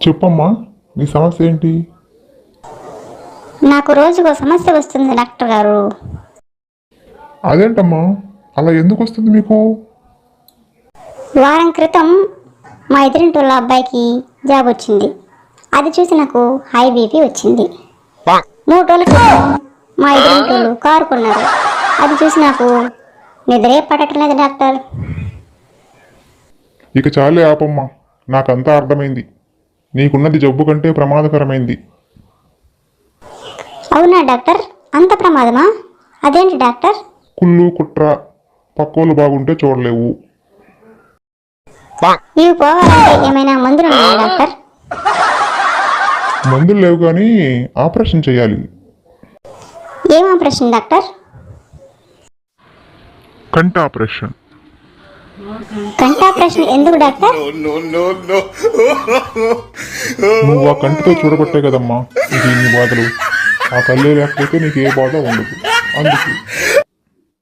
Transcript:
చెప్పమ్మా, నీ సమస్య ఏంటి? నాకు రోజుకో సమస్య వస్తుంది డాక్టర్ గారు. అదేంటమ్మా, అలా ఎందుకు వస్తుంది మీకు? వారం క్రితం మా ఎదురింటోళ్ళ అబ్బాయికి జాబ్ వచ్చింది. అది చూసి నాకు హై బీపీ వచ్చింది. 3 రోజుల క్రితం మా ఎదురింటోళ్ళు కారు కొన్నారు. అది చూసి నాకు నిద్రే పడటం లేదు డాక్టర్. ఇక చాలే ఆపమ్మా, నాకంతా అర్థమైంది. నీకున్నది జబ్బు కంటే ప్రమాదకరమైంది. అవునా డాక్టర్? అంత ప్రమాదమా? అదేంటి డాక్టర్? కుళ్ళు కుట్ర, పక్కోళ్ళు బాగుంటే చూడలేవు. ఇవి పోవాలంటే ఏమైనా మందులు ఉన్నాయా డాక్టర్? మందులు లేవు కానీ ఆపరేషన్ చేయాలి. ఏం ఆపరేషన్ డాక్టర్? కంటి ఆపరేషన్. కంటి ఆపరేషన్ ఎందుకు డాక్టర్? నువ్వు ఆ కంటితో చూడబట్టే కదమ్మా ఇది నీ బాధలు. ఆ కళ్ళే లేకపోతే నీకు ఏ బాధ ఉండదు. అందుకు